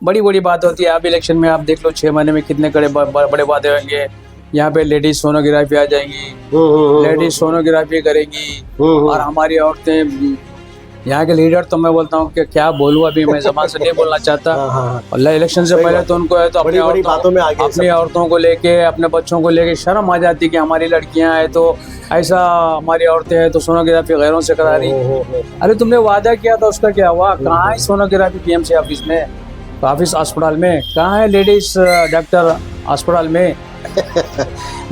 बड़ी बड़ी बात होती है। अब इलेक्शन में आप देख लो 6 महीने में कितने बड़े वादे होंगे। यहाँ पे लेडीज सोनोग्राफी आ जाएंगी, लेडीज सोनोग्राफी करेंगी और हमारी औरतें, यहाँ के लीडर तो मैं बोलता हूँ कि क्या बोलूँ, अभी मैं ज़बान से नहीं बोलना चाहता। और इलेक्शन से पहले तो उनको है तो अपनी औरतों को लेके, अपने बच्चों को लेके शर्म आ जाती कि हमारी लड़कियाँ हैं तो ऐसा, हमारी औरतें हैं तो सोनोग्राफी गैरों से करा रही। अरे तुमने वादा किया था, उसका क्या हुआ? कहाँ है सोनोग्राफी पीएमसी ऑफिस में, ऑफिस अस्पताल में? कहाँ है लेडीज डॉक्टर अस्पताल में?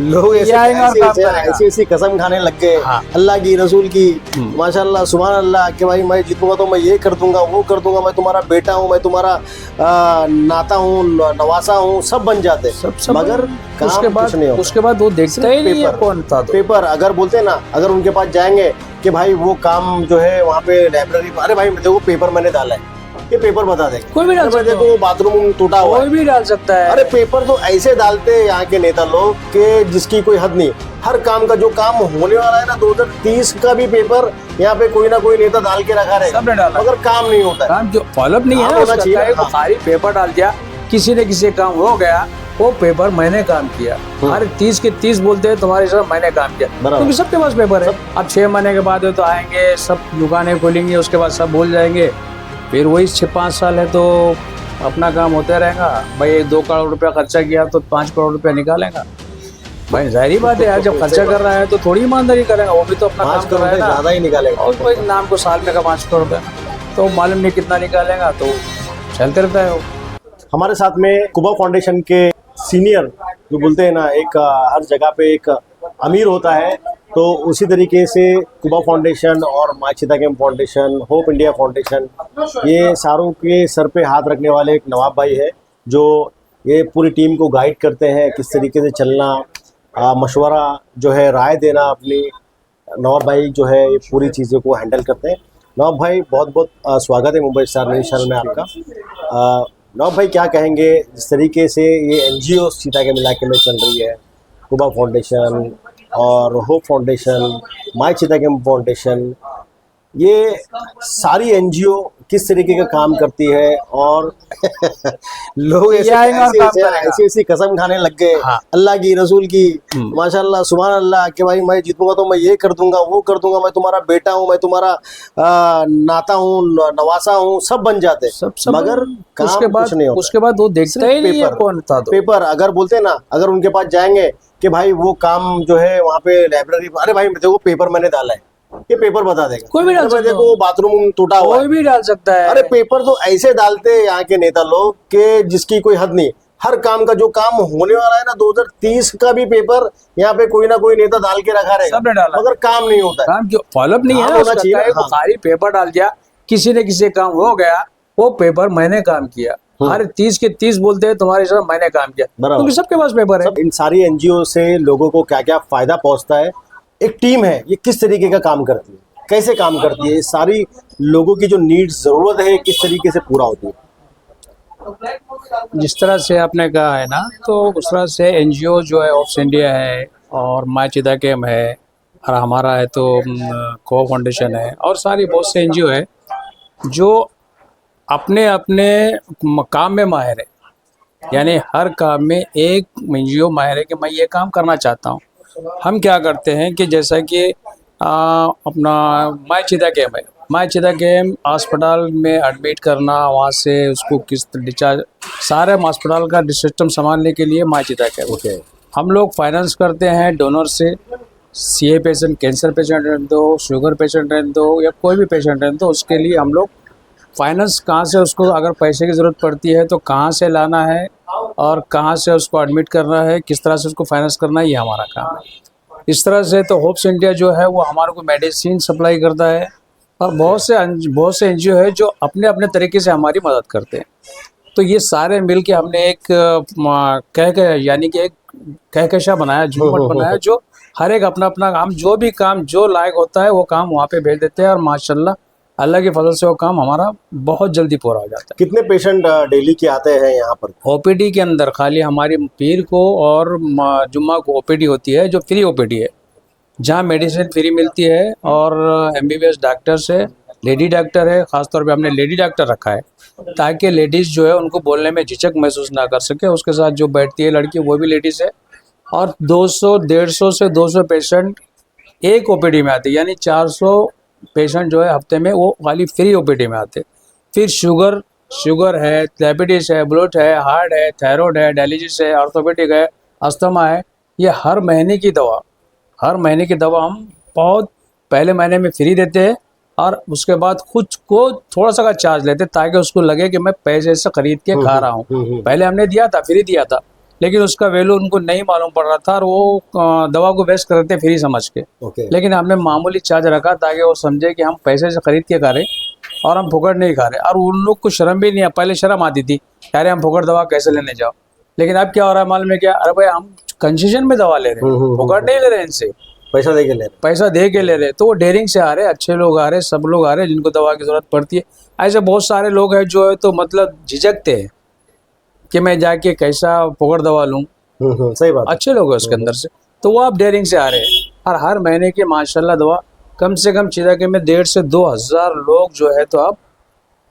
लोग ऐसी कसम खाने लग गए अल्लाह की, रसूल की, माशाल्लाह सुभान अल्लाह कि भाई मैं जीतूंगा तो मैं ये कर दूंगा, वो कर दूंगा, मैं तुम्हारा बेटा हूँ, मैं तुम्हारा नाता हूँ, नवासा हूँ, सब बन जाते सब। मगर उसके बाद वो देखता ही नहीं है कौन था। पेपर अगर बोलते ना, अगर उनके पास जाएंगे कि भाई वो काम जो है वहाँ पे लाइब्रेरी, अरे भाई देखो पेपर मैंने डाला है, ये पेपर बता दे, कोई भी डाल सकता है। देखो बाथरूम टूटा हुआ, कोई भी डाल सकता है। अरे पेपर तो ऐसे डालते हैं यहाँ के नेता लोग कि जिसकी कोई हद नहीं। हर काम का जो काम होने वाला है ना 2030 का भी पेपर यहाँ पे कोई ना कोई नेता डाल के रखा रहेगा, सबने डाला, मगर काम नहीं होता है, काम जो फॉलोअप नहीं है होना चाहिए। खाली पेपर डाल दिया, किसी ने किसी काम हो गया, वो पेपर मैंने काम किया। हर 30 के 30 बोलते हैं तुम्हारे साथ मैंने काम किया, क्योंकि सबके पास पेपर है। अब 6 महीने के बाद तो आएंगे, सब दुकानें खोलेंगे, उसके बाद सब भूल जाएंगे। फिर वही 6-5 साल है तो अपना काम होता रहेगा। भाई 2 करोड़ रुपया खर्चा किया तो 5 करोड़ रुपया निकालेगा। भाई जाहिर बात है यार, जब खर्चा कर रहा है तो थोड़ी ईमानदारी करेगा, वो भी तो अपना काम कर रहा है ना, ज्यादा ही निकालेगा। और कोई नाम को साल में का 5 करोड़ रुपया तो मालूम नहीं कितना निकालेगा, तो चलते रहता है वो। हमारे साथ में कुबा फाउंडेशन के सीनियर जो बोलते हैं ना, एक हर जगह पे एक अमीर होता है, तो उसी तरीके से कुबा फाउंडेशन और माँ चितागम फाउंडेशन, होप इंडिया फाउंडेशन, ये सारों के सर पे हाथ रखने वाले एक नवाब भाई है, जो ये पूरी टीम को गाइड करते हैं किस तरीके से चलना, मशवरा जो है, राय देना अपनी। नवाब भाई जो है ये पूरी चीज़ों को हैंडल करते हैं। नवाब भाई बहुत बहुत स्वागत है मुंबई स्टार न्यूज़ चैनल में आपका। नवाब भाई क्या कहेंगे जिस तरीके से ये एनजीओ चितागम इलाके में चल रही है, कुबा फाउंडेशन और होप फाउंडेशन, माय चितागम फाउंडेशन, ये सारी एनजीओ किस तरीके का काम करती है, और लोग ऐसी कसम खाने लग गए अल्लाह की, रसूल की, माशाल्लाह सुभान अल्लाह कि भाई मैं जीतूंगा तो मैं ये कर दूंगा, वो कर दूंगा, मैं तुम्हारा बेटा हूँ, मैं तुम्हारा नाता हूँ, नवासा हूँ, सब बन जाते सब। मगर उसके बाद वो देखता ही नहीं है कौन था। पेपर अगर बोलते ना, अगर उनके पास जाएंगे कि भाई वो काम जो है वहाँ पे लाइब्रेरी, अरे भाई देखो पेपर मैंने डाला है, ये पेपर बता देगा, कोई भी डाल सकता है। देखो बाथरूम टूटा हुआ, कोई भी डाल सकता है। अरे पेपर तो ऐसे डालते हैं यहाँ के नेता लोग कि जिसकी कोई हद नहीं। हर काम का जो काम होने वाला है ना 2030 का भी पेपर यहाँ पे कोई ना कोई नेता डाल के रखा रहेगा, सबने डाला, मगर काम नहीं होता है, काम जो फॉलोअप नहीं है होना चाहिए। खाली पेपर डाल दिया, किसी ने किसी काम हो गया, वो पेपर मैंने काम किया। हर 30 के 30 बोलते हैं तुम्हारे साथ मैंने काम किया, क्योंकि सबके पास पेपर है। इन सारी एनजीओ से लोगों को क्या क्या फायदा पहुंचता है, एक टीम है ये किस तरीके का काम करती है, कैसे काम करती है, सारी लोगों की जो नीड्स जरूरत है किस तरीके से पूरा होती है। जिस तरह से आपने कहा है ना, तो उस तरह से एनजीओ जो है ऑफ इंडिया है, और माय चितागम है, और हमारा है तो को फाउंडेशन है, और सारी बहुत से एनजीओ है जो अपने अपने काम में माहिर है। यानी हर काम में एक एनजीओ माहिर है कि मैं ये काम करना चाहता हूँ। हम क्या करते हैं कि जैसा कि अपना माय चितागम है, माय चितागम अस्पताल में एडमिट करना, वहाँ से उसको किस डिस्चार्ज, सारे अस्पताल का सिस्टम संभालने के लिए माय चितागम हम लोग फाइनेंस करते हैं डोनर से। सीए पेशेंट, कैंसर पेशेंट रहने दो, शुगर पेशेंट रहने दो, या कोई भी पेशेंट रहने दो, उसके लिए हम लोग फाइनेंस कहाँ से, उसको अगर पैसे की ज़रूरत पड़ती है तो कहाँ से लाना है और कहाँ से उसको एडमिट करना है, किस तरह से उसको फाइनेंस करना है, ये हमारा काम है। इस तरह से तो होप्स इंडिया जो है वो हमारे को मेडिसिन सप्लाई करता है, और बहुत से एनजीओ है जो अपने अपने तरीके से हमारी मदद करते हैं। तो ये सारे मिल के हमने एक यानी कि एक कहकशा बनाया, झूमट बनाया, जो हर एक अपना अपना काम, जो भी काम जो लायक होता है वो काम वहाँ पे भेज देते हैं, और माशाल्लाह अल्लाह के फजल से वो काम हमारा बहुत जल्दी पूरा हो जाता है। कितने पेशेंट डेली के आते हैं यहाँ पर? ओपीडी के अंदर खाली हमारी पीर को और जुम्मा को ओपीडी होती है, जो फ्री ओपीडी है, जहाँ मेडिसिन फ्री मिलती है, और एमबीबीएस डॉक्टर से, लेडी डॉक्टर है, ख़ासतौर पे हमने लेडी डॉक्टर रखा है, ताकि लेडीज़ जो है उनको बोलने में झिझक महसूस ना कर सके। उसके साथ जो बैठती है लड़की वो भी लेडीज़ है। और 200 150 से 200 पेशेंट एक ओपीडी में आते, यानी 400 पेशेंट जो है हफ्ते में वो खाली फ्री ओपीडी में आते। फिर शुगर है, डायबिटीज़ है, ब्लड है, हार्ट है, थायराइड है, डायलिसिस है, ऑर्थोपेडिक है, अस्थमा है। ये हर महीने की दवा हम बहुत पहले महीने में फ्री देते हैं और उसके बाद खुद को थोड़ा सा का चार्ज लेते हैं, ताकि उसको लगे कि मैं पैसे से खरीद के खा रहा हूँ। पहले हमने दिया था, फ्री दिया था, लेकिन उसका वैल्यू उनको नहीं मालूम पड़ रहा था और वो दवा को वेस्ट करते फ्री समझ के। लेकिन हमने मामूली चार्ज रखा ताकि वो समझे कि हम पैसे से खरीद के खा रहे और हम फुकट नहीं खा रहे। और उन लोग को शर्म भी नहीं है, पहले शर्म आती थी, अरे हम फुकट दवा कैसे लेने जाओ। लेकिन अब क्या हो रहा है मालूम है क्या, अरे भाई हम कंसेशन में दवा ले रहे हैं, फुकट नहीं ले रहे इनसे, पैसा दे के ले रहे। तो वो डेयरिंग से आ रहे, अच्छे लोग आ रहे, सब लोग आ रहे जिनको दवा की जरूरत पड़ती है। ऐसे बहुत सारे लोग हैं जो है तो मतलब झिझकते हैं कि मैं जाके कैसा फुकट दवा लूँ। सही बात। अच्छे लोग हैं उसके अंदर से, तो वो आप डेयरिंग से आ रहे हैं। और हर महीने की माशाल्लाह दवा कम से कम चिराके में 1,500 से 2,000 लोग जो है तो आप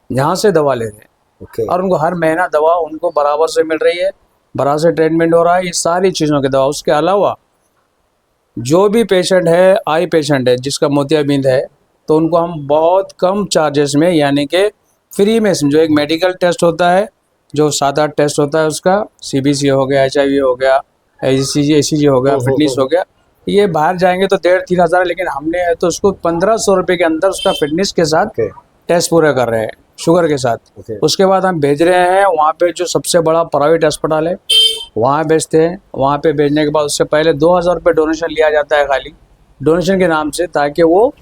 यहाँ से दवा ले रहे हैं। और उनको हर महीना दवा उनको बराबर से मिल रही है, बराबर से ट्रीटमेंट हो रहा है, ये सारी चीज़ों की दवा। उसके अलावा जो भी पेशेंट है, आई पेशेंट है जिसका मोतियाबिंद है, तो उनको हम बहुत कम चार्जेस में, यानी कि फ्री में, समझो एक मेडिकल टेस्ट होता है जो 7-8 टेस्ट होता है उसका, CBC हो गया, HIV हो गया, ACG हो गया, फिटनेस हो गया, ये बाहर जाएंगे तो 1,500-3,000 हज़ार, लेकिन हमने है तो उसको 1,500 रुपये के अंदर उसका फिटनेस के साथ टेस्ट पूरा कर रहे हैं, शुगर के साथ। उसके बाद हम भेज रहे हैं वहाँ पे जो सबसे बड़ा प्राइवेट अस्पताल है, वहाँ भेजते हैं। वहाँ पे भेजने के बाद उससे पहले 2,000 रुपये डोनेशन लिया जाता है, खाली डोनेशन के नाम से, ताकि वो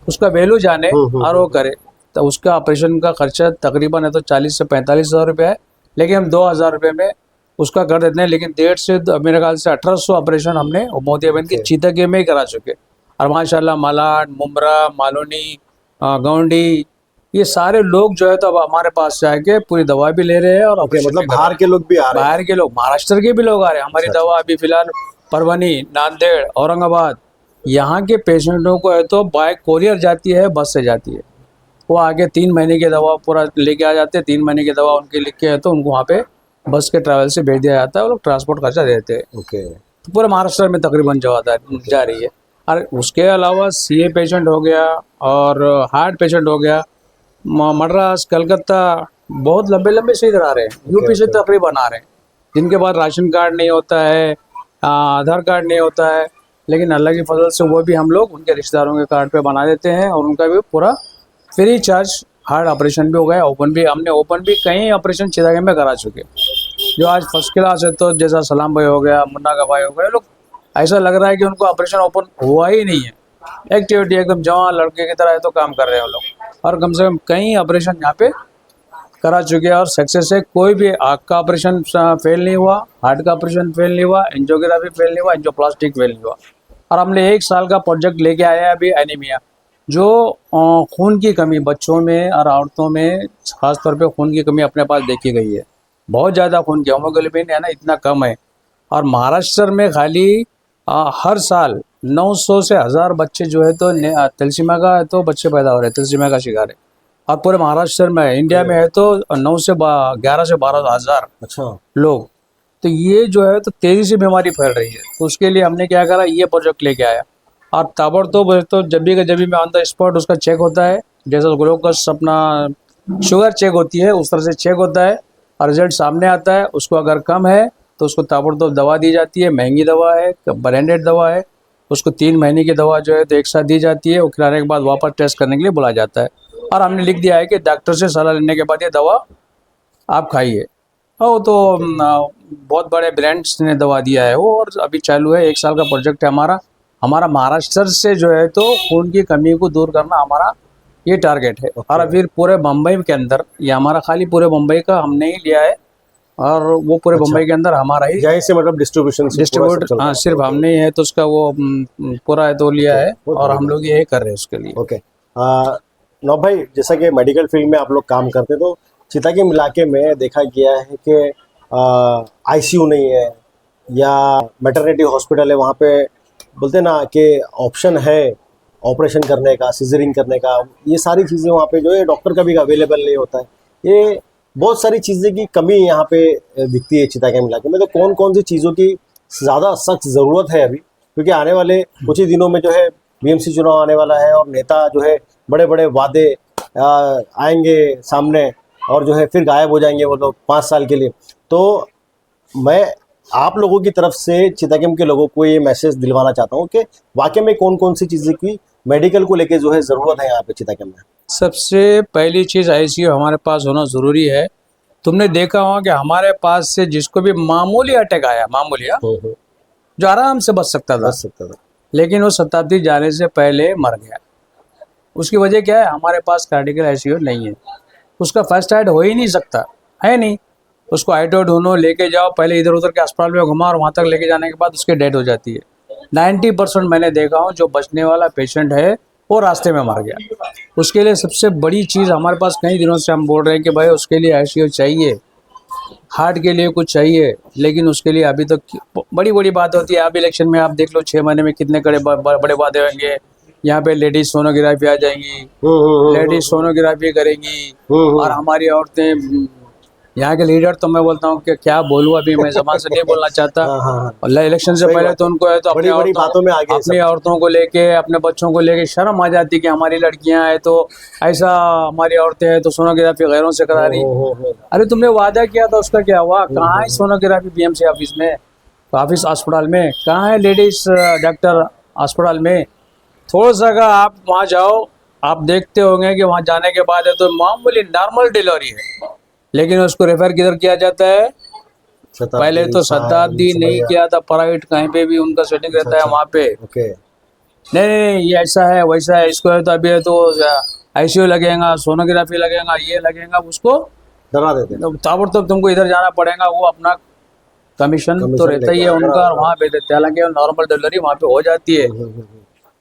उसका वैल्यू जाने और वो करे। तो उसका ऑपरेशन का खर्चा तकरीबन है तो 40 से 45 हज़ार रुपये है, लेकिन हम 2,000 रुपये में उसका कर देते हैं। लेकिन 1,500 से मेरे ख्याल से 1,800 ऑपरेशन हमने मोतियाबिंद की चीतके में ही करा चुके। और माशाल्लाह मालाड, मुमरा, मालोनी, गौंडी, ये सारे लोग जो है तो अब हमारे पास जाके पूरी दवा भी ले रहे हैं। और मतलब बाहर के लोग भी आ रहे हैं? बाहर के लोग, महाराष्ट्र के भी लोग आ रहे हैं। हमारी दवा अभी फिलहाल परभनी, नांदेड़, औरंगाबाद, यहाँ के पेशेंटों को है तो बाय कोरियर जाती है, बस से जाती है। वो आगे 3 महीने की दवा पूरा लेके आ जाते हैं, 3 महीने की दवा उनके लिख के है तो उनको वहाँ पे बस के ट्रैवल से भेज दिया जाता है, वो लोग ट्रांसपोर्ट खर्चा देते हैं। तो पूरे महाराष्ट्र में तकरीबन जा रही है। और उसके अलावा CA पेशेंट हो गया और हार्ट पेशेंट हो गया, मद्रास, कलकत्ता, बहुत लंबे लंबे से इधर आ रहे हैं, यूपी से तकरीबन आ रहे हैं, जिनके पास राशन कार्ड नहीं होता है, आधार कार्ड नहीं होता है, लेकिन अल्लाह की फजल से वो भी हम लोग उनके रिश्तेदारों के कार्ड पे बना देते हैं और उनका भी पूरा फ्री चार्ज। हार्ट ऑपरेशन भी हो गया, हमने ओपन भी कई ऑपरेशन चिरागे में करा चुके, जो आज फर्स्ट क्लास है। तो जैसा सलाम भाई हो गया, मुन्ना का भाई हो गया, लोग ऐसा लग रहा है कि उनको ऑपरेशन ओपन हुआ ही नहीं है। एक्टिविटी एकदम जवान लड़के की तरह है तो काम कर रहे हैं वो लोग। और कम से कम कई ऑपरेशन यहाँ पे करा चुके हैं और सक्सेस है। कोई भी आँख का ऑपरेशन फेल नहीं हुआ, हार्ट का ऑपरेशन फेल नहीं हुआ, एंजियोग्राफी फेल नहीं हुआ, एंजियोप्लास्टिक फेल नहीं हुआ। और हमने 1 साल का प्रोजेक्ट लेके आया है अभी, एनीमिया, जो खून की कमी बच्चों में और औरतों में, खासतौर पे खून की कमी अपने पास देखी गई है। बहुत ज़्यादा खून की हीमोग्लोबिन है ना, इतना कम है। और महाराष्ट्र में खाली हर साल 900 से 1,000 बच्चे जो है तो तलसीमा का है तो बच्चे पैदा हो रहे हैं, तलसीमा का शिकार है। और पूरे महाराष्ट्र में, इंडिया में है तो 11 से 12 हज़ार लोग। तो ये जो है तो तेज़ी से बीमारी फैल रही है। तो उसके लिए हमने क्या करा, ये प्रोजेक्ट लेके आया और ताबड़तोड़ तो जब भी ऑन द स्पॉट उसका चेक होता है, जैसा ग्लूकोज अपना शुगर चेक होती है उस तरह से चेक होता है और रिजल्ट सामने आता है। उसको अगर कम है तो उसको ताबड़तोड़ दवा दी जाती है, महंगी दवा है, ब्रांडेड दवा है, उसको 3 महीने की दवा जो है तो एक साथ दी जाती है। वो खिलाने के बाद वापस टेस्ट करने के लिए बुलाया जाता है और हमने लिख दिया है कि डॉक्टर से सलाह लेने के बाद ये दवा आप खाइए। और तो बहुत बड़े ब्रांड्स ने दवा दिया है वो, और अभी चालू है, 1 साल का प्रोजेक्ट है हमारा महाराष्ट्र से जो है तो खून की कमी को दूर करना हमारा ये टारगेट है। और फिर पूरे बम्बई के अंदर, ये हमारा खाली पूरे बम्बई का हमने ही लिया है और वो पूरे बम्बई के अंदर हमारा ही यहीं से मतलब डिस्ट्रीब्यूट, हाँ सिर्फ हमने ही है तो उसका वो पूरा है तो लिया है और हम लोग ये कर रहे हैं उसके लिए। ओके नौब भाई, जैसा कि मेडिकल फील्ड में आप लोग काम करते तो चितागम इलाके में देखा गया है कि ICU नहीं है या मैटरनिटी हॉस्पिटल है, वहाँ पे बोलते ना कि ऑप्शन है ऑपरेशन करने का, सिजरिंग करने का, ये सारी चीज़ें वहाँ पे जो है डॉक्टर का भी अवेलेबल नहीं होता है। ये बहुत सारी चीज़ें की कमी यहाँ पे दिखती है चितागंग इलाके में। तो कौन कौन सी चीज़ों की ज़्यादा सख्त ज़रूरत है अभी, क्योंकि आने वाले कुछ ही दिनों में जो है बीएमसी चुनाव आने वाला है और नेता जो है बड़े बड़े वादे आएंगे सामने और जो है फिर गायब हो जाएंगे वो लोग 5 साल के लिए। तो मैं आप लोगों की तरफ से चितागंग के लोगों को ये मैसेज दिलवाना चाहता हूँ कि वाकई में कौन कौन सी चीज़ें की मेडिकल को लेके जो है ज़रूरत है यहाँ पे चितागंग में। सबसे पहली चीज़ आईसीयू हमारे पास होना ज़रूरी है। तुमने देखा होगा कि हमारे पास से जिसको भी मामूली अटैक आया, मामूली जो आराम से बच सकता था, लेकिन वो शताब्दी जाने से पहले मर गया। उसकी वजह क्या है? हमारे पास कार्डियक आईसीयू नहीं है। उसका फर्स्ट एड हो ही नहीं सकता है, नहीं। उसको आईटो ढूंढो, लेके जाओ, पहले इधर उधर के अस्पताल में घुमा और वहाँ तक लेके जाने के बाद उसकी डेथ हो जाती है। 90% मैंने देखा हूँ जो बचने वाला पेशेंट है वो रास्ते में मर गया। उसके लिए सबसे बड़ी चीज़ हमारे पास कई दिनों से हम बोल रहे हैं कि भाई उसके लिए आईसीयू चाहिए, हार्ट के लिए कुछ चाहिए, लेकिन उसके लिए अभी तक बड़ी बड़ी बात होती है। अब इलेक्शन में आप देख लो 6 महीने में कितने बड़े वादे होंगे। यहाँ पे लेडीज सोनोग्राफी आ जाएंगी, लेडीज सोनोग्राफी करेंगी और हमारी औरतें, यहाँ के लीडर तो मैं बोलता हूँ कि क्या बोलूँ, अभी मैं जबान से नहीं बोलना चाहता। और इलेक्शन से पहले तो उनको है तो अपनी बातों में आगे अपनी औरतों को लेके, अपने बच्चों को लेके शर्म आ जाती कि हमारी लड़कियां हैं तो ऐसा, हमारी औरतें हैं तो सोनोग्राफी गैरों से करा रही। अरे तुमने वादा किया था, उसका क्या हुआ? कहाँ है सोनोग्राफी बीएमसी ऑफिस में, ऑफिस अस्पताल में? कहाँ है लेडीज डॉक्टर अस्पताल में? थोड़ा सा अगर आप वहाँ जाओ, आप देखते होंगे कि वहाँ जाने के बाद है तो मामूली नॉर्मल डिलीवरी है, लेकिन उसको रेफर किधर किया जाता है? पहले तो शताब्दी नहीं किया था, प्राइवेट कहीं पे भी उनका सेटिंग रहता है वहाँ पे। नहीं नहीं ये ऐसा है वैसा है, इसको है तो अभी है तो आईसीयू लगेगा, सोनोग्राफी लगेगा, ये लगेगा, उसको डरा देते हैं। ताबड़तोड़ तुमको इधर जाना पड़ेगा। वो अपना कमीशन तो रहता ही है उनका और वहाँ पे देते हैं, हालांकि नॉर्मल डिलीवरी वहाँ पे हो जाती है,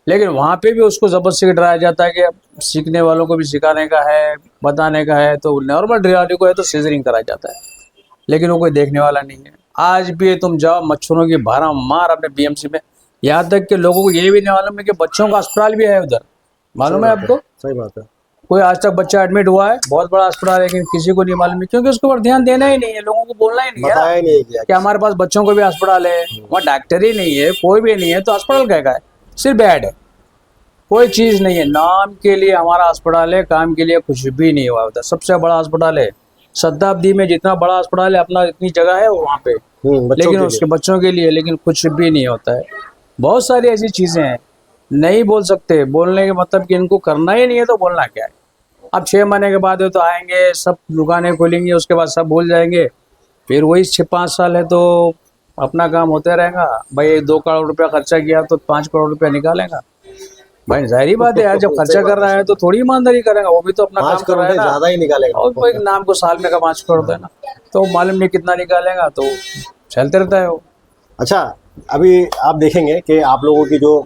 लेकिन वहाँ पे भी उसको जबरदस्ती डराया जाता है कि सीखने वालों को भी सिखाने का है, बताने का है। तो नॉर्मल डिलीवरी को है तो सीजरिंग कराया जाता है, लेकिन वो कोई देखने वाला नहीं है। आज भी तुम जाओ, मच्छरों की भारा मार अपने बीएमसी में, यहाँ तक कि लोगों को ये भी नहीं मालूम है कि बच्चों का अस्पताल भी है उधर। मालूम है आपको? सही बात है। कोई आज तक बच्चा एडमिट हुआ है, बहुत बड़ा अस्पताल है, लेकिन किसी को नहीं मालूम है, क्योंकि उसके ऊपर ध्यान देना ही नहीं है, लोगों को बोलना ही नहीं है कि हमारे पास बच्चों को भी अस्पताल है। वहाँ डॉक्टर ही नहीं है, कोई भी नहीं है, तो अस्पताल क्या है? सिर्फ बेड है, कोई चीज़ नहीं है। नाम के लिए हमारा अस्पताल है, काम के लिए कुछ भी नहीं हुआ उधर। सबसे बड़ा अस्पताल है शताब्दी में, जितना बड़ा अस्पताल है अपना, इतनी जगह है वहाँ पे, लेकिन उसके बच्चों के लिए लेकिन कुछ भी नहीं होता है। बहुत सारी ऐसी चीज़ें हैं, नहीं बोल सकते। बोलने के मतलब कि इनको करना ही नहीं है तो बोलना क्या है? अब 6 महीने के बाद तो आएंगे, सब दुकानें खोलेंगे, उसके बाद सब भूल जाएंगे, फिर वही 6-5 साल है तो अपना काम होता रहेगा। भाई 2 करोड़ रुपया खर्चा किया तो 5 करोड़ रुपया निकालेगा। भाई जाहिर बात है यार, जब खर्चा कर रहा है तो थोड़ी ईमानदारी करेगा, वो भी तो अपना काम कर रहा है ना, ज्यादा ही निकालेगा। और कोई नाम को साल में का 5 करोड़ होता है ना, तो मालूम नहीं कितना निकालेगा, तो चलते रहता है वो। अच्छा, अभी आप देखेंगे कि आप लोगों की जो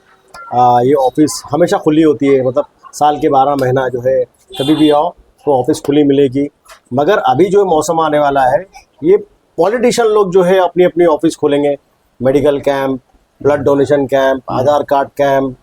ये ऑफिस हमेशा खुली होती है, मतलब साल के 12 महीना जो है कभी भी आओ तो ऑफिस खुली मिलेगी। मगर अभी जो मौसम आने वाला है, ये पॉलिटिशियन लोग जो है अपनी अपनी ऑफिस खोलेंगे, medical camp, blood donation camp, Aadhaar card camp.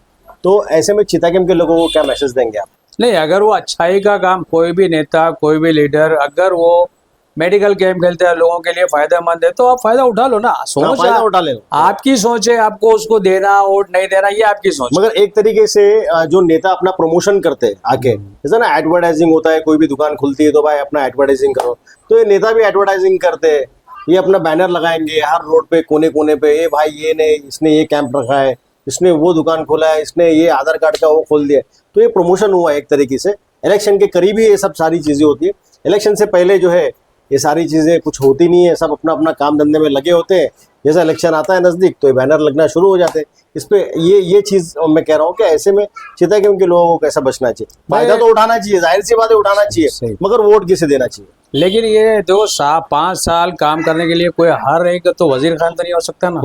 तो ऐसे में चितागंग के लोगों को क्या मैसेज देंगे आप? नहीं, अगर वो अच्छाई का काम, कोई भी नेता, कोई भी लीडर, अगर वो मेडिकल कैंप खेलते हैं, लोगों के लिए फायदेमंद है, तो आप फायदा उठा लो ना। सोच उठा ले, आपकी सोच है, आपको उसको देना वोट नहीं देना ये आपकी सोच। मगर एक तरीके से जो नेता अपना प्रमोशन करते हैं आके, जैसे ना एडवर्टाइजिंग होता है, कोई भी दुकान खुलती है तो भाई अपना एडवर्टाइजिंग करो, तो ये नेता भी एडवर्टाइजिंग करते हैं। ये अपना बैनर लगाएंगे हर रोड पे, कोने कोने पे, ये भाई ये ने इसने ये कैंप रखा है, इसने वो दुकान खोला है, इसने ये आधार कार्ड का वो खोल दिया। तो ये प्रमोशन हुआ एक तरीके से। इलेक्शन के करीब ही ये सब सारी चीज़ें होती है। इलेक्शन से पहले जो है ये सारी चीज़ें कुछ होती नहीं है, सब अपना अपना काम धंधे में लगे होते हैं। जैसा इलेक्शन आता है नज़दीक तो ये बैनर लगना शुरू हो जाते हैं। इस पे ये चीज़ मैं कह रहा हूँ कि ऐसे में चितागंग के लोगों को कैसा बचना चाहिए? फायदा तो उठाना चाहिए, जाहिर सी बात है उठाना चाहिए, मगर वोट किसे देना चाहिए? लेकिन ये 5 साल काम करने के लिए कोई हर एक तो वजीर खान तो नहीं हो सकता ना,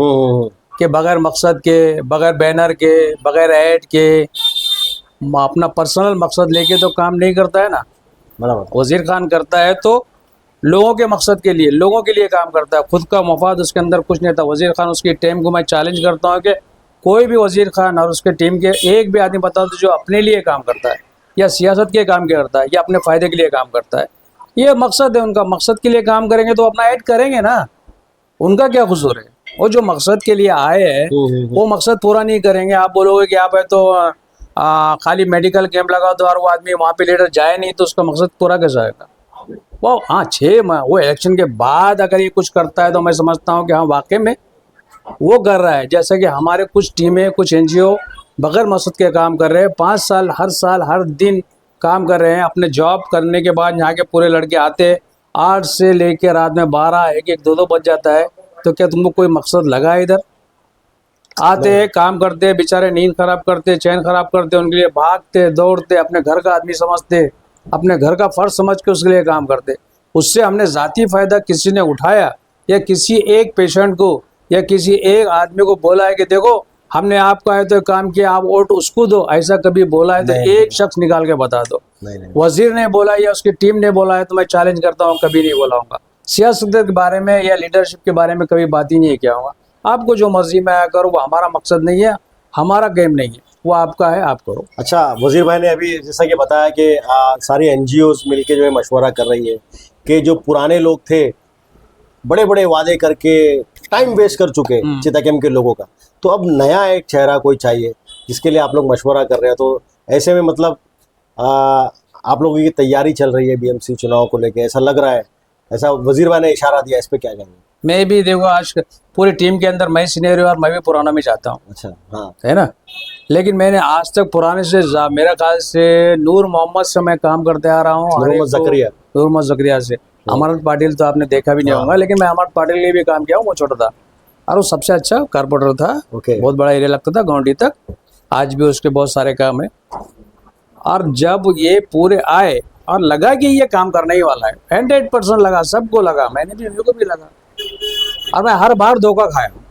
कि बगैर मकसद के, बगैर बैनर के, बगैर ऐड के, अपना पर्सनल मकसद लेके तो काम नहीं करता है ना। बराबर। वजीर खान करता है तो लोगों के मकसद के लिए, लोगों के लिए काम करता है, खुद का मफाद उसके अंदर कुछ नहीं था। वजीर खान उसकी टीम को मैं चैलेंज करता हूँ कि कोई भी वजीर खान और उसके टीम के एक भी आदमी बता दो जो अपने लिए काम करता है या सियासत के काम के करता है या अपने फ़ायदे के लिए काम करता है, ये मकसद है उनका, मकसद के लिए काम करेंगे तो अपना ऐड करेंगे ना, उनका क्या कसूर है। वो जो मकसद के लिए आए हैं वो मकसद पूरा नहीं करेंगे। आप बोलोगे कि आप है तो खाली मेडिकल कैंप लगा दो और वो आदमी वहाँ पे लीडर जाए नहीं तो उसका मकसद पूरा कैसे आएगा। वो हाँ 6 माह वो इलेक्शन के बाद अगर ये कुछ करता है तो मैं समझता हूँ कि हाँ वाकई में वो कर रहा है। जैसे कि हमारे कुछ टीमें, कुछ एनजीओ बगैर मकसद के काम कर रहे हैं, 5 साल हर दिन काम कर रहे हैं। अपने जॉब करने के बाद यहाँ के पूरे लड़के आते 8 से लेके रात में 12, 1, 2 बज जाता है। तो क्या तुमको कोई मकसद लगा है इधर? आते हैं, काम करते, बेचारे नींद खराब करते, चैन खराब करते, उनके लिए भागते दौड़ते, अपने घर का आदमी समझते, अपने घर का फर्ज समझ के उसके लिए काम करते। उससे हमने ज़ाती फ़ायदा किसी ने उठाया या किसी एक पेशेंट को या किसी एक आदमी को बोला है कि देखो हमने आपका है तो काम किया, आप वोट उसको दो, ऐसा कभी बोला है तो एक शख्स निकाल के बता दो। वजीर ने बोला या उसकी टीम ने बोला है तो मैं चैलेंज करता हूँ, कभी नहीं बोला हूँगा। सियासत के बारे में या लीडरशिप के बारे में कभी बात ही नहीं किया होगा। आपको जो मर्जी में आया करो, वो हमारा मकसद नहीं है, हमारा गेम नहीं है, वो आपका है, आप करो। अच्छा, वजीर भाई ने अभी जैसा कि बताया कि सारी एनजीओज मिलके जो है मशवरा कर रही है कि जो पुराने लोग थे बड़े बड़े वादे करके टाइम वेस्ट कर चुके चिता कैंप के लोगों का, तो अब नया एक चेहरा कोई चाहिए जिसके लिए आप लोग मशवरा कर रहे हैं। तो ऐसे में मतलब आप लोगों की तैयारी चल रही है बीएमसी चुनाव को लेके, ऐसा लग रहा है, ऐसा वजीर भाई ने इशारा दिया, इस पे क्या कहेंगे? मैं भी देखो आज पूरी टीम के अंदर मैं सीनियर हूँ और मैं भी पुराना में चाहता हूँ। अच्छा, हाँ, है ना। लेकिन मैंने आज तक पुराने से मेरा ख्याल से नूर मोहम्मद से मैं काम करते आ रहा हूँ, नूर मोहम्मद जकरिया से। अमरनाथ पाटिल तो आपने देखा भी नहीं होगा, लेकिन मैं अमरनाथ पाटिल के लिए भी काम किया हूँ। वो छोटा था और वो सबसे अच्छा कारपोरेटर था, बहुत बड़ा एरिया लगता था गांधी तक। आज भी उसके बहुत सारे काम है। और जब ये पूरे आए और लगा कि ये काम करने ही वाला है, 100% लगा, सबको लगा, मैंने भी, मेरे को भी लगा। और मैं हर बार धोखा खाया हूँ,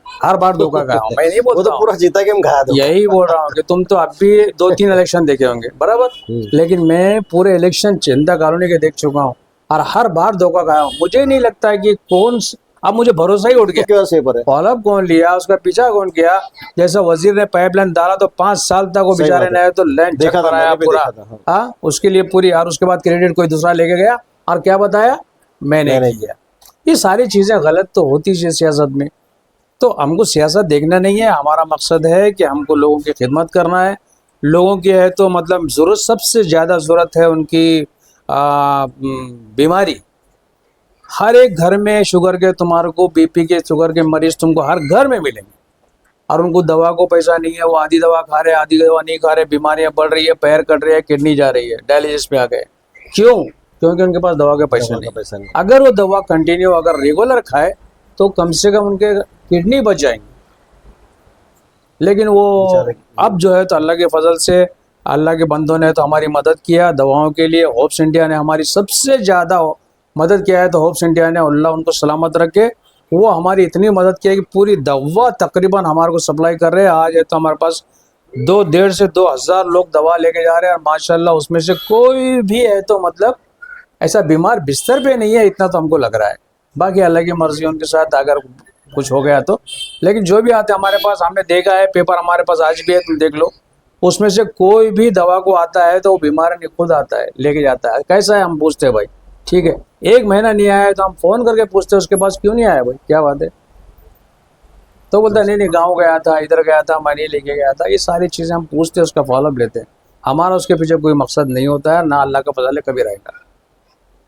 हर बार धोखा खाया हूँ। मैं नहीं बोलता तो पूरा जीता के हम खाया था। यही बोल रहा हूँ कि तुम तो अब भी 2-3 इलेक्शन देखे होंगे बराबर, लेकिन मैं पूरे इलेक्शन चिंता कॉलोनी के देख चुका हूँ और हर बार धोखा खाया हूँ। मुझे नहीं लगता है कि कौन, अब मुझे भरोसा ही उठ गया, फॉलोअप कौन लिया, उसका पीछा कौन किया। जैसा वजीर ने पाइपलाइन डाला तो 5 साल तक वो बेचारे ने तो लैंड चेक कराया पूरा, हाँ, उसके लिए पूरी, और उसके बाद क्रेडिट कोई दूसरा लेके गया और क्या बताया, मैंने नहीं किया। ये सारी चीजें गलत तो होती है सियासत में। तो हमको सियासत देखना नहीं है, हमारा मकसद है कि हमको लोगों की खिदमत करना है। लोगों की है तो मतलब ज़रूरत, सबसे ज़्यादा ज़रूरत है उनकी बीमारी। हर एक घर में शुगर के, तुम्हारे को बीपी के, शुगर के मरीज तुमको हर घर में मिलेंगे और उनको दवा को पैसा नहीं है, वो आधी दवा खा रहे, आधी दवा नहीं खा रहे, बीमारियां बढ़ रही है, पैर कट रहे हैं, किडनी जा रही है, डायलिसिस पे आ गए। क्यों? क्योंकि उनके पास दवा के पैसे नहीं। अगर वो दवा कंटिन्यू अगर रेगुलर खाए तो कम से कम उनके किडनी बच जाएंगे। लेकिन वो अब जो है तो अल्लाह के फजल से, अल्लाह के बंदों ने तो हमारी मदद किया दवाओं के लिए। होप्स इंडिया ने हमारी सबसे ज़्यादा मदद किया है। तो होप्स इंडिया ने, अल्लाह उनको सलामत रखे, वो हमारी इतनी मदद की है कि पूरी दवा तकरीबन हमारे को सप्लाई कर रहे हैं। आज है तो हमारे पास 1,500 से 2,000 लोग दवा लेके जा रहे हैं और माशाल्लाह उसमें से कोई भी है तो मतलब ऐसा बीमार बिस्तर पे नहीं है, इतना तो हमको लग रहा है। बाकी अल्लाह की मर्जी, उनके साथ अगर कुछ हो गया तो। लेकिन जो भी आते हमारे पास, हमने देखा है, पेपर हमारे पास आज भी है, तुम देख लो, उसमें से कोई भी दवा को आता है तो वो बीमार नहीं, खुद आता है, लेके जाता है। कैसा है हम पूछते हैं भाई, ठीक है 1 महीना नहीं आया है तो हम फ़ोन करके पूछते हैं उसके पास क्यों नहीं आया भाई, क्या बात है। तो बोलता है नहीं गाँव गया था, इधर गया था, मैं नहीं लेके गया था। ये सारी चीज़ें हम पूछते हैं, उसका फॉलोअप लेते हैं। हमारा उसके पीछे कोई मकसद नहीं होता है, ना अल्लाह का फजल कभी रहेगा।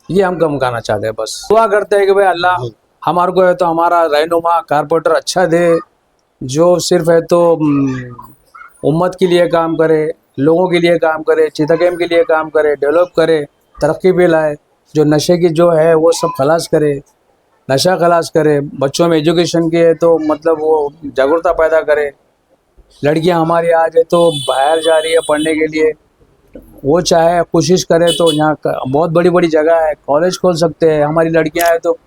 ये हम कम कहना चाहते हैं, बस दुआ करते हैं कि भाई अल्लाह हमारे को है तो हमारा रहनुमा कारपोरेटर अच्छा दे, जो सिर्फ है तो उम्मत के लिए काम करे, लोगों के लिए काम करे, चिता कैंप के लिए काम करे, डेवलप करे, तरक्की पे लाए। जो नशे की जो है वो सब खलास करे, नशा खलास करे। बच्चों में एजुकेशन की है तो मतलब वो जागरूकता पैदा करे। लड़कियां हमारी आज है तो बाहर जा रही है पढ़ने के लिए, वो चाहे कोशिश करे तो यहाँ बहुत बड़ी बड़ी जगह है, कॉलेज खोल सकते हैं। हमारी लड़कियां हैं तो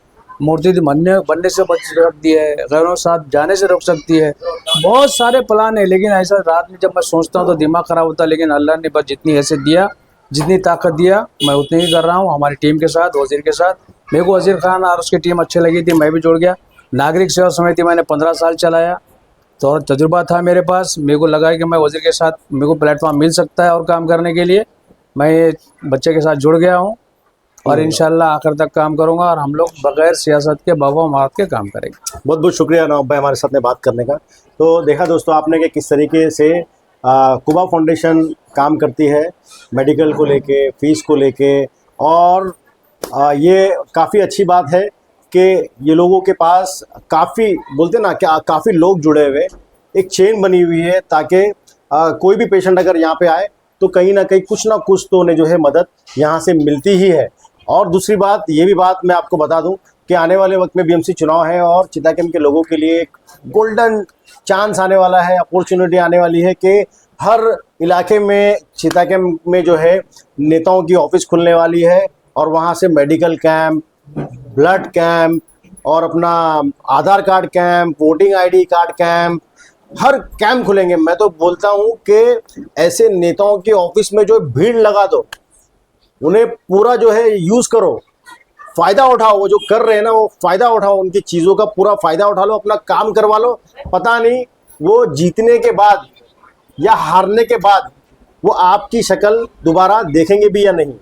मूर्ति बनने से बच सकती है, गैरों साथ जाने से रोक सकती है। बहुत सारे प्लान है, लेकिन ऐसा रात में जब मैं सोचता हूँ तो दिमाग ख़राब होता है। लेकिन अल्लाह ने बस जितनी हैसियत दिया, जितनी ताकत दिया, मैं उतनी ही कर रहा हूँ हमारी टीम के साथ, वज़ीर के साथ। मेरे को वज़ीर खान और उसकी टीम अच्छी लगी थी, मैं भी जुड़ गया। नागरिक सेवा समिति मैंने 15 साल चलाया, तो और तजुर्बा था मेरे पास। मेरे को लगा कि मैं वज़ीर के साथ मेरे को प्लेटफॉर्म मिल सकता है और काम करने के लिए। मैं बच्चे के साथ जुड़ गया हूँ और इंशाल्लाह आखिर तक काम करूंगा और हम लोग बगैर सियासत के बाबा मारत के काम करेंगे। बहुत बहुत शुक्रिया नवाब भाई हमारे साथ में बात करने का। तो देखा दोस्तों आपने कि किस तरीके से कुबा फाउंडेशन काम करती है मेडिकल को लेके, फीस को लेके, और ये काफ़ी अच्छी बात है कि ये लोगों के पास काफ़ी बोलते ना क्या काफ़ी लोग जुड़े हुए, एक चेन बनी हुई है, ताकि कोई भी पेशेंट अगर यहाँ पे आए तो कहीं ना कुछ तो उन्हें जो है मदद यहाँ से मिलती ही है। और दूसरी बात, ये भी बात मैं आपको बता दूं कि आने वाले वक्त में बीएमसी चुनाव है और चिता कैंप के लोगों के लिए एक गोल्डन चांस आने वाला है, अपॉर्चुनिटी आने वाली है कि हर इलाके में चिता कैंप में जो है नेताओं की ऑफिस खुलने वाली है और वहाँ से मेडिकल कैंप, ब्लड कैंप और अपना Aadhaar card camp, voting ID card camp, हर कैंप खुलेंगे। मैं तो बोलता हूँ कि ऐसे नेताओं के ऑफिस में जो भीड़ लगा दो, उन्हें पूरा जो है यूज़ करो, फ़ायदा उठाओ। वो जो कर रहे हैं ना वो फ़ायदा उठाओ, उनकी चीज़ों का पूरा फ़ायदा उठा लो, अपना काम करवा लो। पता नहीं वो जीतने के बाद या हारने के बाद वो आपकी शक्ल दोबारा देखेंगे भी या नहीं।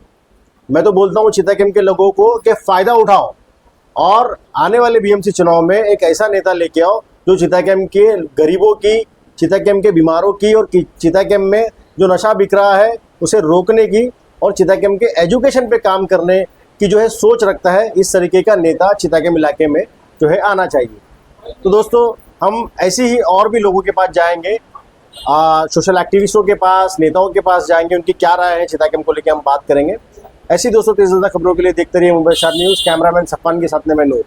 मैं तो बोलता हूँ चिता कैंप के लोगों को कि फ़ायदा उठाओ और आने वाले बीएमसी चुनाव में एक ऐसा नेता लेके आओ जो चिता कैंप के गरीबों की, चिता कैंप के बीमारों की और चिता कैंप में जो नशा बिक रहा है उसे रोकने की और चिता कैंप के एजुकेशन पे काम करने की जो है सोच रखता है। इस तरीके का नेता चिता कैंप इलाके में जो है आना चाहिए। तो दोस्तों हम ऐसे ही और भी लोगों के पास जाएंगे, सोशल एक्टिविस्टों के पास, नेताओं के पास जाएंगे, उनकी क्या राय है चिता कैंप को लेकर हम बात करेंगे। ऐसी दोस्तों तेज़ ज़्यादा खबरों के लिए देखते रहिए Mumbai star news. Cameraman Safan के साथ में मैं नूर।